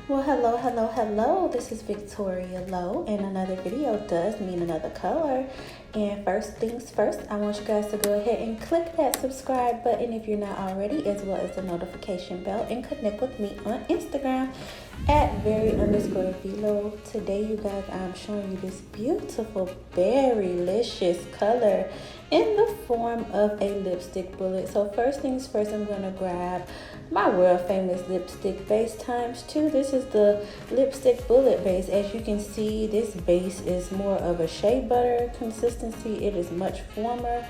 Well, hello. This is Victoria Lowe, and another video does mean another color. And first things first, I want you guys to go ahead and click that subscribe button if you're not already, as well as the notification bell, and connect with me on Instagram at very_veelo. Today, you guys, I'm showing you this beautiful, berry-licious color in the form of a lipstick bullet. So first things first, I'm going to grab my world famous lipstick base ×2. This is the lipstick bullet base. As you can see, this base is more of a shea butter consistency. It is much firmer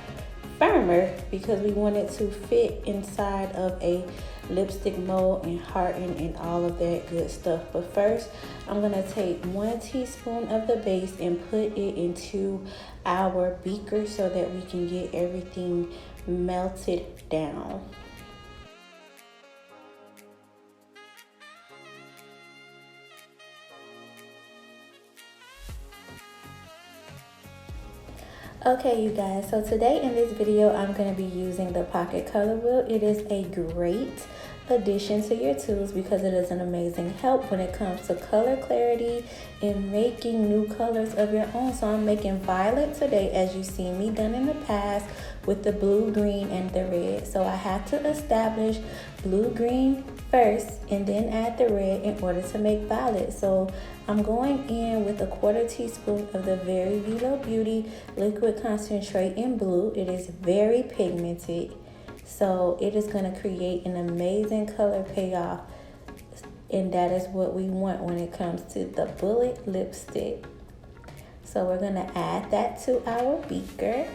because we want it to fit inside of a lipstick mold and harden and all of that good stuff. But first, I'm gonna take 1 teaspoon of the base and put it into our beaker so that we can get everything melted down. Okay, you guys, so today in this video, I'm going to be using the pocket color wheel. It is a great addition to your tools because it is an amazing help when it comes to color clarity and making new colors of your own. So I'm making violet today, as you've seen me done in the past with the blue, green, and the red. So I have to establish blue, green first and then add the red in order to make violet. So I'm going in with a 1/4 teaspoon of the Very Veelo Beauty liquid concentrate in blue. It is very pigmented, so it is going to create an amazing color payoff, and that is what we want when it comes to the bullet lipstick. So we're going to add that to our beaker.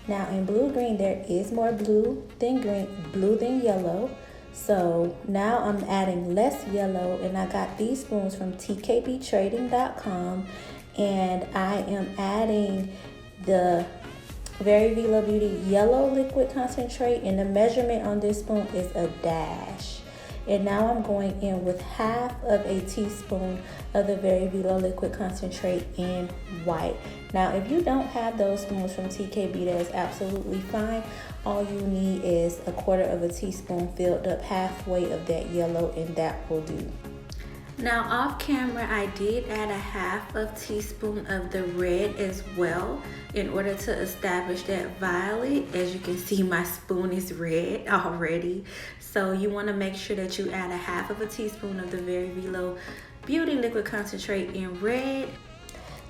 Now in blue green, there is more blue than yellow. So now I'm adding less yellow, and I got these spoons from tkbtrading.com, and I am adding the Very Veelo Beauty yellow liquid concentrate, and the measurement on this spoon is a dash. And now I'm going in with 1/2 teaspoon of the Very Veelo liquid concentrate in white. Now, if you don't have those spoons from TKB, that is absolutely fine. All you need is a 1/4 teaspoon filled up halfway of that yellow, and that will do. Now off camera, I did add a 1/2 teaspoon of the red as well in order to establish that violet. As you can see, my spoon is red already. So you want to make sure that you add a 1/2 teaspoon of the Very Veelo Beauty liquid concentrate in red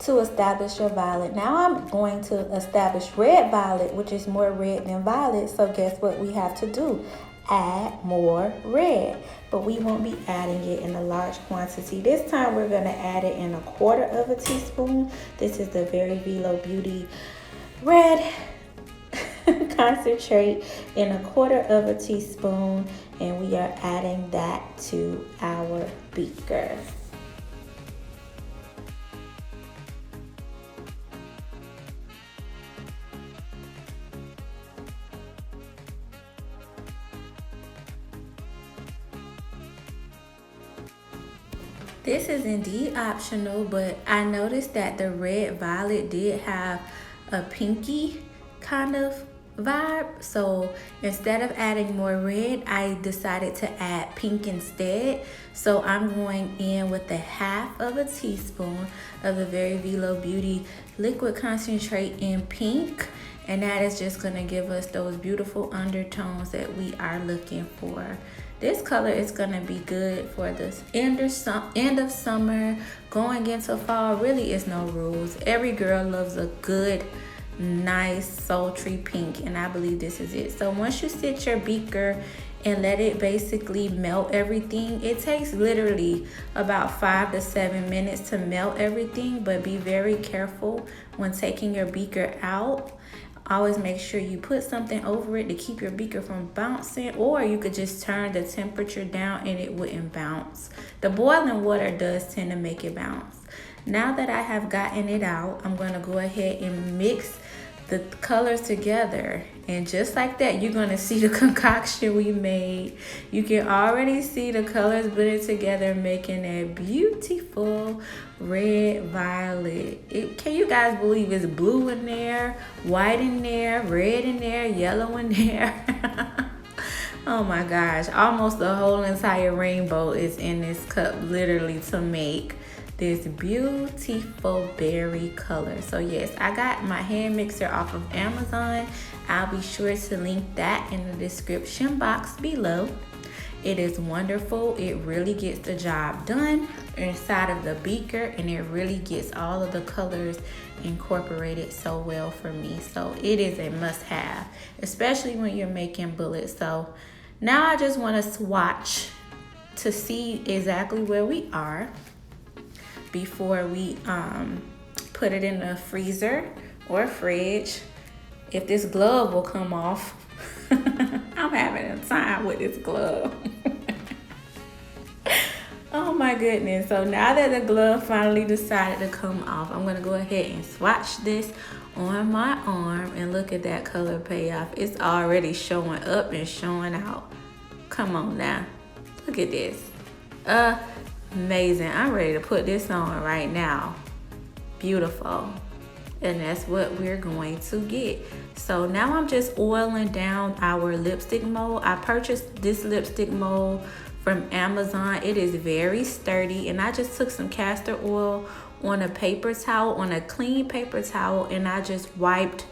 to establish your violet. Now I'm going to establish red violet, which is more red than violet. So guess what we have to do? Add more red, but we won't be adding it in a large quantity. This time we're going to add it in a 1/4 teaspoon. This is the Very Veelo Beauty red concentrate in a 1/4 teaspoon, and we are adding that to our beaker. This is indeed optional, but I noticed that the red violet did have a pinky kind of vibe. So instead of adding more red, I decided to add pink instead. So I'm going in with a 1/2 teaspoon of the Very Veelo Beauty liquid concentrate in pink. And that is just going to give us those beautiful undertones that we are looking for. This color is going to be good for the end of summer, going into fall. Really is no rules. Every girl loves a good, nice, sultry pink, and I believe this is it. So once you sit your beaker and let it basically melt everything, it takes literally about 5 to 7 minutes to melt everything, but be very careful when taking your beaker out. Always make sure you put something over it to keep your beaker from bouncing, or you could just turn the temperature down and it wouldn't bounce. The boiling water does tend to make it bounce. Now that I have gotten it out, I'm going to go ahead and mix the colors together, and just like that, you're going to see the concoction we made. You can already see the colors blended together, making a beautiful red violet. Can you guys believe it's blue in there, white in there, red in there, yellow in there? Oh my gosh, almost the whole entire rainbow is in this cup, literally, to make this beautiful berry color. So yes, I got my hand mixer off of Amazon. I'll be sure to link that in the description box below. It is wonderful. It really gets the job done inside of the beaker, and it really gets all of the colors incorporated so well for me. So it is a must-have, especially when you're making bullets. So now I just want to swatch to see exactly where we are before we put it in the freezer or fridge. If this glove will come off. I'm having a time with this glove. Oh my goodness. So now that the glove finally decided to come off, I'm gonna go ahead and swatch this on my arm, and look at that color payoff. It's already showing up and showing out. Come on now, look at this. Amazing. I'm ready to put this on right now. Beautiful. And that's what we're going to get. So now I'm just oiling down our lipstick mold. I purchased this lipstick mold from Amazon. It is very sturdy, and I just took some castor oil on a paper towel, on a clean paper towel, and I just wiped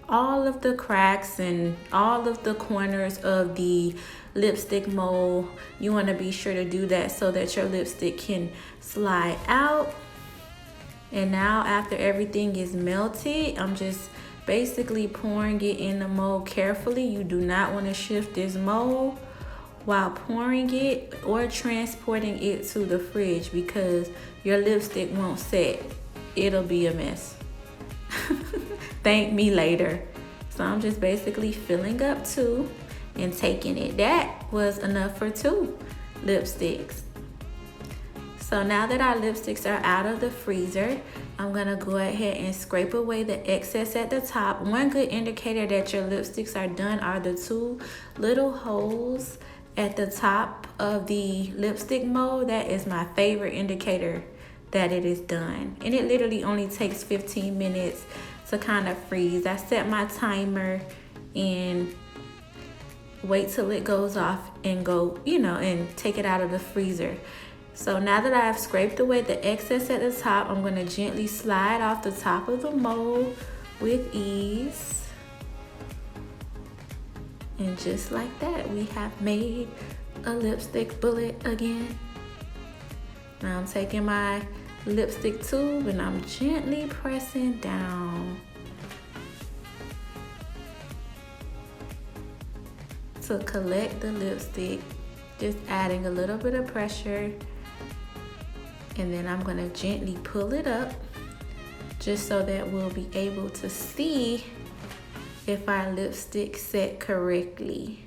all of the cracks and all of the corners of the lipstick mold. You want to be sure to do that so that your lipstick can slide out. And now after everything is melted, I'm just basically pouring it in the mold carefully. You do not want to shift this mold while pouring it or transporting it to the fridge, because your lipstick won't set. It'll be a mess. Thank me later. So I'm just basically filling up 2 and taking it. That was enough for 2 lipsticks. So now that our lipsticks are out of the freezer, I'm gonna go ahead and scrape away the excess at the top. One good indicator that your lipsticks are done are the 2 little holes at the top of the lipstick mold. That is my favorite indicator that it is done. And it literally only takes 15 minutes to kind of freeze. I set my timer and wait till it goes off and go, and take it out of the freezer. So now that I've scraped away the excess at the top, I'm going to gently slide off the top of the mold with ease. And just like that, we have made a lipstick bullet again. Now I'm taking my lipstick tube and I'm gently pressing down to collect the lipstick, just adding a little bit of pressure. And then I'm gonna gently pull it up just so that we'll be able to see if our lipstick set correctly.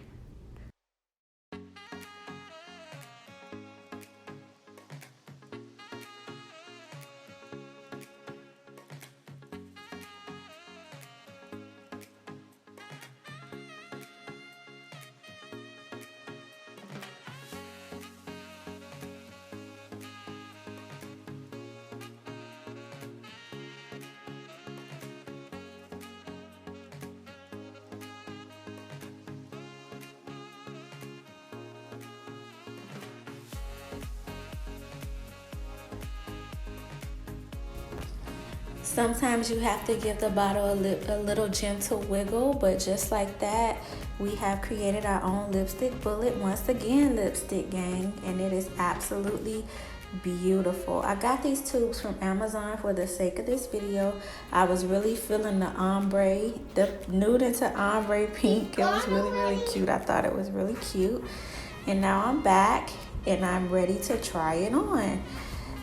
Sometimes you have to give the bottle a little gentle wiggle, but just like that, we have created our own lipstick bullet. Once again, lipstick gang, and it is absolutely beautiful. I got these tubes from Amazon for the sake of this video. I was really feeling the ombre, the nude into ombre pink. It was really, really cute. I thought it was really cute. And now I'm back and I'm ready to try it on.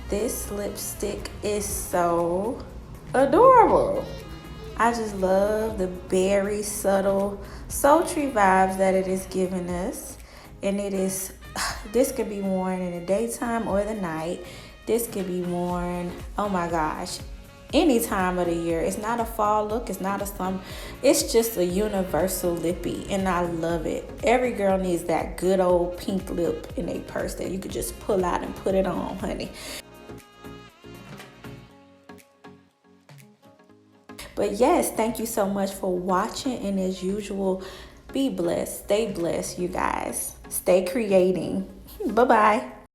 This lipstick is so adorable. I just love the berry subtle sultry vibes that it is giving us. And it is, this could be worn in the daytime or the night. This could be worn, oh my gosh, any time of the year. It's not a fall look, it's not a summer, it's just a universal lippy, and I love it. Every girl needs that good old pink lip in a purse that you could just pull out and put it on, honey. But yes, thank you so much for watching, and as usual, Be blessed. Stay blessed, you guys. Stay creating. Bye-bye.